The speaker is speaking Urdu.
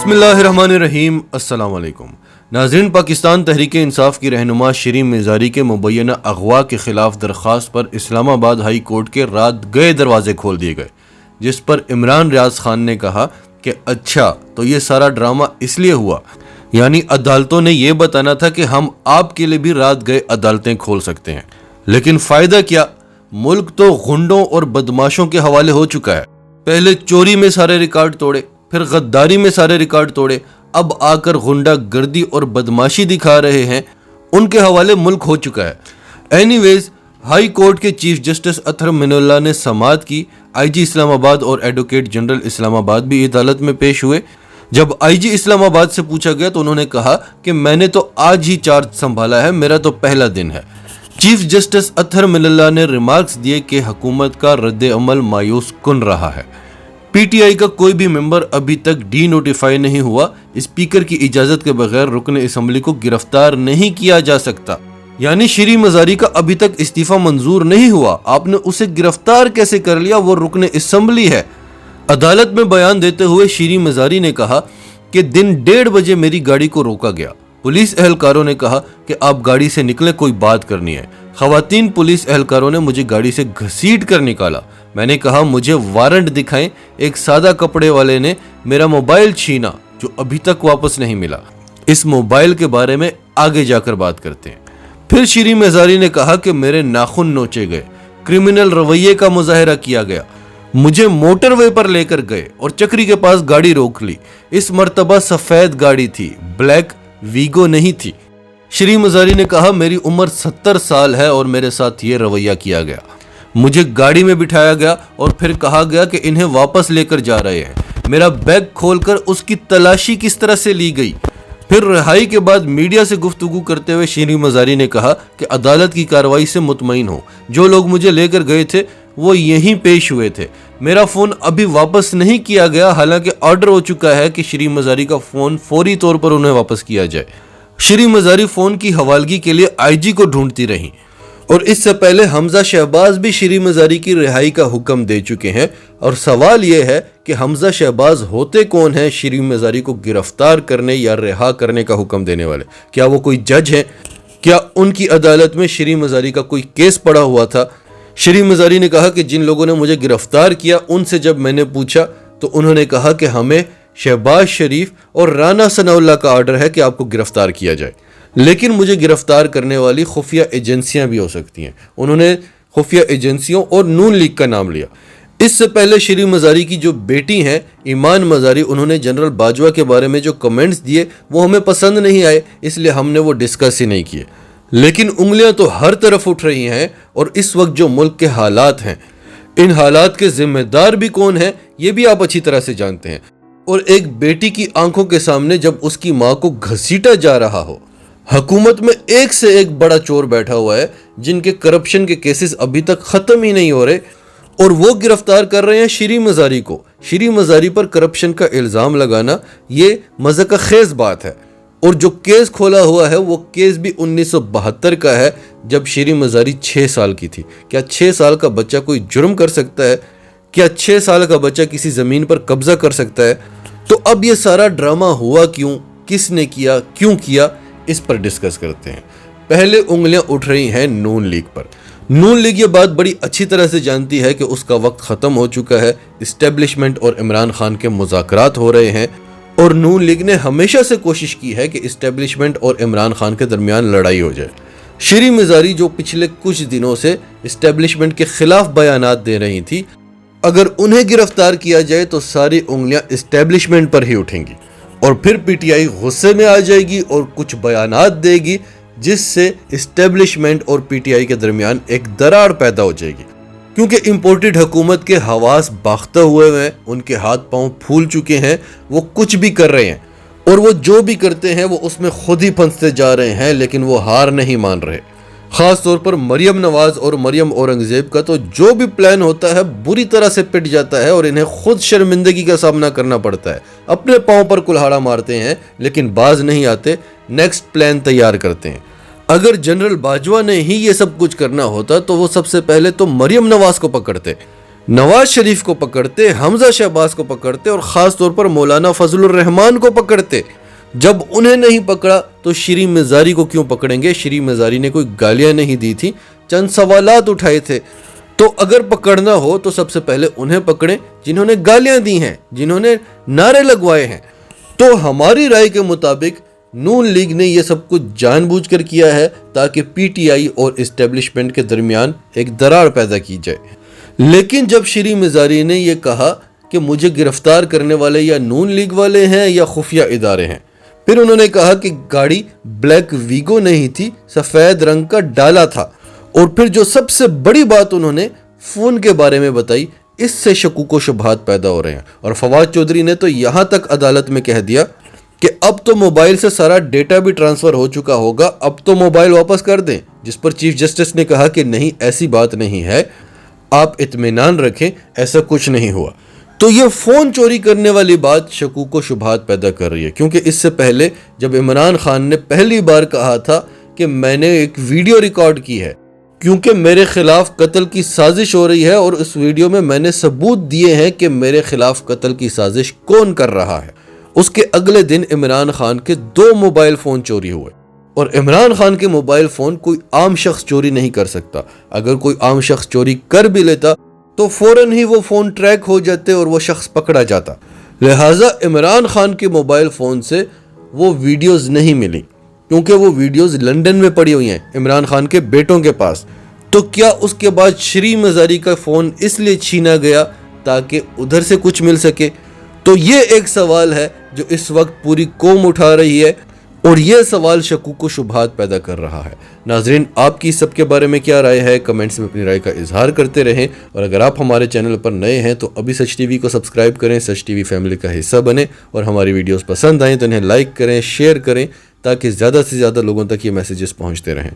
بسم اللہ الرحمن الرحیم۔ السلام علیکم ناظرین، پاکستان تحریک انصاف کی رہنما شیریں میزاری کے مبینہ اغوا کے خلاف درخواست پر اسلام آباد ہائی کورٹ کے رات گئے دروازے کھول دیے گئے، جس پر عمران ریاض خان نے کہا کہ اچھا تو یہ سارا ڈرامہ اس لیے ہوا، یعنی عدالتوں نے یہ بتانا تھا کہ ہم آپ کے لیے بھی رات گئے عدالتیں کھول سکتے ہیں، لیکن فائدہ کیا؟ ملک تو غنڈوں اور بدماشوں کے حوالے ہو چکا ہے۔ پہلے چوری میں سارے ریکارڈ توڑے، پھر غداری میں سارے ریکارڈ توڑے، اب آ کر غنڈہ گردی اور بدماشی دکھا رہے ہیں، ان کے حوالے ملک ہو چکا ہے۔ اینی ویز، ہائی کورٹ کے چیف جسٹس اطہر من اللہ نے سماعت کی۔ آئی جی اسلام آباد اور ایڈوکیٹ جنرل اسلام آباد بھی عدالت میں پیش ہوئے۔ جب آئی جی اسلام آباد سے پوچھا گیا تو انہوں نے کہا کہ میں نے تو آج ہی چارج سنبھالا ہے، میرا تو پہلا دن ہے۔ چیف جسٹس اطہر من اللہ نے ریمارکس دیے کہ حکومت کا رد عمل مایوس کن رہا ہے۔ پی ٹی آئی کا کوئی بھی ممبر ابھی تک ڈی نوٹیفائی نہیں ہوا، اسپیکر کی اجازت کے بغیر رکن اسمبلی کو گرفتار نہیں کیا جا سکتا، یعنی شیریں مزاری کا ابھی تک استعفیٰ منظور نہیں ہوا، آپ نے اسے گرفتار کیسے کر لیا؟ وہ رکن اسمبلی ہے۔ عدالت میں بیان دیتے ہوئے شیریں مزاری نے کہا کہ دن 1:30 بجے میری گاڑی کو روکا گیا، پولیس اہلکاروں نے کہا کہ آپ گاڑی سے نکلیں، کوئی بات کرنی ہے۔ خواتین پولیس اہلکاروں نے مجھے گاڑی سے گھسیٹ کر نکالا، میں نے کہا مجھے وارنٹ دکھائیں، ایک سادہ کپڑے والے نے میرا موبائل چھینا جو ابھی تک واپس نہیں ملا۔ اس موبائل کے بارے میں آگے جا کر بات کرتے ہیں۔ پھر شیریں میزاری نے کہا کہ میرے ناخن نوچے گئے، کرمنل رویے کا مظاہرہ کیا گیا، مجھے موٹر وے پر لے کر گئے اور چکری کے پاس گاڑی روک لی، اس مرتبہ سفید گاڑی تھی، بلیک ویگو نہیں تھی۔ شیریں مزاری نے کہا میری عمر 70 سال ہے اور میرے ساتھ یہ رویہ کیا گیا، مجھے گاڑی میں بٹھایا گیا اور پھر کہا گیا کہ انہیں واپس لے کر جا رہے ہیں، میرا بیگ کھول کر اس کی تلاشی کس طرح سے لی گئی۔ پھر رہائی کے بعد میڈیا سے گفتگو کرتے ہوئے شیریں مزاری نے کہا کہ عدالت کی کارروائی سے مطمئن ہو، جو لوگ مجھے لے کر گئے تھے وہ یہیں پیش ہوئے تھے، میرا فون ابھی واپس نہیں کیا گیا، حالانکہ آرڈر ہو چکا ہے کہ شیریں مزاری کا فون فوری طور پر انہیں واپس کیا جائے۔ شیریں مزاری فون کی حوالگی کے لیے آئی جی کو ڈھونڈتی رہیں، اور اس سے پہلے حمزہ شہباز بھی شیریں مزاری کی رہائی کا حکم دے چکے ہیں، اور سوال یہ ہے کہ حمزہ شہباز ہوتے کون ہیں شیریں مزاری کو گرفتار کرنے یا رہا کرنے کا حکم دینے والے؟ کیا وہ کوئی جج ہیں؟ کیا ان کی عدالت میں شیریں مزاری کا کوئی کیس پڑا ہوا تھا؟ شیریں مزاری نے کہا کہ جن لوگوں نے مجھے گرفتار کیا ان سے جب میں نے پوچھا تو انہوں نے کہا کہ ہمیں شہباز شریف اور رانا ثناء اللہ کا آرڈر ہے کہ آپ کو گرفتار کیا جائے، لیکن مجھے گرفتار کرنے والی خفیہ ایجنسیاں بھی ہو سکتی ہیں۔ انہوں نے خفیہ ایجنسیوں اور نون لیگ کا نام لیا۔ اس سے پہلے شیریں مزاری کی جو بیٹی ہیں ایمان مزاری، انہوں نے جنرل باجوہ کے بارے میں جو کمنٹس دیے وہ ہمیں پسند نہیں آئے، اس لیے ہم نے وہ ڈسکس ہی نہیں کیے، لیکن انگلیاں تو ہر طرف اٹھ رہی ہیں، اور اس وقت جو ملک کے حالات ہیں، ان حالات کے ذمہ دار بھی کون ہیں یہ بھی آپ اچھی طرح سے جانتے ہیں۔ اور ایک بیٹی کی آنکھوں کے سامنے جب اس کی ماں کو گھسیٹا جا رہا ہو، حکومت میں ایک سے ایک بڑا چور بیٹھا ہوا ہے جن کے کرپشن کے کیسز ابھی تک ختم ہی نہیں ہو رہے، اور وہ گرفتار کر رہے ہیں شیریں مزاری کو۔ شیریں مزاری پر کرپشن کا الزام لگانا یہ مذاق خیز بات ہے، اور جو کیس کھولا ہوا ہے وہ کیس بھی 1972 کا ہے، جب شیریں مزاری 6 سال کی تھی۔ کیا 6 سال کا بچہ کوئی جرم کر سکتا ہے؟ کیا 6 سال کا بچہ کسی زمین پر قبضہ کر سکتا ہے؟ تو اب یہ سارا ڈرامہ ہوا کیوں، کس نے کیا، کیوں کیا، اس پر ڈسکس کرتے ہیں۔ پہلے انگلیاں اٹھ رہی ہیں نون لیگ پر۔ نون لیگ یہ بات بڑی اچھی طرح سے جانتی ہے کہ اس کا وقت ختم ہو چکا ہے، اسٹیبلشمنٹ اور عمران خان کے مذاکرات ہو رہے ہیں، اور نون لیگ نے ہمیشہ سے کوشش کی ہے کہ اسٹیبلشمنٹ اور عمران خان کے درمیان لڑائی ہو جائے۔ شیریں مزاری جو پچھلے کچھ دنوں سے اسٹیبلشمنٹ کے خلاف بیانات دے رہی تھی، اگر انہیں گرفتار کیا جائے تو ساری انگلیاں اسٹیبلشمنٹ پر ہی اٹھیں گی، اور پھر پی ٹی آئی غصے میں آ جائے گی اور کچھ بیانات دے گی جس سے اسٹیبلشمنٹ اور پی ٹی آئی کے درمیان ایک دراڑ پیدا ہو جائے گی، کیونکہ امپورٹڈ حکومت کے حواس باختہ ہوئے ہیں، ان کے ہاتھ پاؤں پھول چکے ہیں، وہ کچھ بھی کر رہے ہیں، اور وہ جو بھی کرتے ہیں وہ اس میں خود ہی پھنستے جا رہے ہیں، لیکن وہ ہار نہیں مان رہے۔ خاص طور پر مریم نواز اور مریم اورنگزیب کا تو جو بھی پلان ہوتا ہے بری طرح سے پٹ جاتا ہے، اور انہیں خود شرمندگی کا سامنا کرنا پڑتا ہے، اپنے پاؤں پر کلہاڑا مارتے ہیں لیکن باز نہیں آتے، نیکسٹ پلان تیار کرتے ہیں۔ اگر جنرل باجوہ نے ہی یہ سب کچھ کرنا ہوتا تو وہ سب سے پہلے تو مریم نواز کو پکڑتے، نواز شریف کو پکڑتے، حمزہ شہباز کو پکڑتے اور خاص طور پر مولانا فضل الرحمان کو پکڑتے۔ جب انہیں نہیں پکڑا تو شیریں مزاری کو کیوں پکڑیں گے؟ شیریں مزاری نے کوئی گالیاں نہیں دی تھی، چند سوالات اٹھائے تھے۔ تو اگر پکڑنا ہو تو سب سے پہلے انہیں پکڑیں جنہوں نے گالیاں دی ہیں، جنہوں نے نعرے لگوائے ہیں۔ تو ہماری رائے کے مطابق نون لیگ نے یہ سب کچھ جان بوجھ کر کیا ہے تاکہ پی ٹی آئی اور اسٹیبلشمنٹ کے درمیان ایک درار پیدا کی جائے۔ لیکن جب شیریں مزاری نے یہ کہا کہ مجھے گرفتار کرنے والے یا نون لیگ والے ہیں یا خفیہ ادارے ہیں، پھر انہوں نے کہا کہ گاڑی بلیک ویگو نہیں تھی، سفید رنگ کا ڈالا تھا، اور پھر جو سب سے بڑی بات انہوں نے فون کے بارے میں بتائی، اس سے شکوک و شبہات پیدا ہو رہے ہیں۔ اور فواد چودھری نے تو یہاں تک عدالت میں کہہ دیا کہ اب تو موبائل سے سارا ڈیٹا بھی ٹرانسفر ہو چکا ہوگا، اب تو موبائل واپس کر دیں، جس پر چیف جسٹس نے کہا کہ نہیں، ایسی بات نہیں ہے، آپ اطمینان رکھیں، ایسا کچھ نہیں ہوا۔ تو یہ فون چوری کرنے والی بات شکوک و شبہات پیدا کر رہی ہے، کیونکہ اس سے پہلے جب عمران خان نے پہلی بار کہا تھا کہ میں نے ایک ویڈیو ریکارڈ کی ہے کیونکہ میرے خلاف قتل کی سازش ہو رہی ہے، اور اس ویڈیو میں میں نے ثبوت دیے ہیں کہ میرے خلاف قتل کی سازش کون کر رہا ہے، اس کے اگلے دن عمران خان کے 2 موبائل فون چوری ہوئے۔ اور عمران خان کے موبائل فون کوئی عام شخص چوری نہیں کر سکتا، اگر کوئی عام شخص چوری کر بھی لیتا تو فوراً ہی وہ فون ٹریک ہو جاتے اور وہ شخص پکڑا جاتا۔ لہٰذا عمران خان کے موبائل فون سے وہ ویڈیوز نہیں ملی، کیونکہ وہ ویڈیوز لندن میں پڑی ہوئی ہیں عمران خان کے بیٹوں کے پاس۔ تو کیا اس کے بعد شیریں مزاری کا فون اس لیے چھینا گیا تاکہ ادھر سے کچھ مل سکے؟ تو یہ ایک سوال ہے جو اس وقت پوری قوم اٹھا رہی ہے، اور یہ سوال شکوک و شبہات پیدا کر رہا ہے۔ ناظرین، آپ کی سب کے بارے میں کیا رائے ہے؟ کمنٹس میں اپنی رائے کا اظہار کرتے رہیں، اور اگر آپ ہمارے چینل پر نئے ہیں تو ابھی سچ ٹی وی کو سبسکرائب کریں، سچ ٹی وی فیملی کا حصہ بنیں، اور ہماری ویڈیوز پسند آئیں تو انہیں لائک کریں، شیئر کریں، تاکہ زیادہ سے زیادہ لوگوں تک یہ میسیجز پہنچتے رہیں۔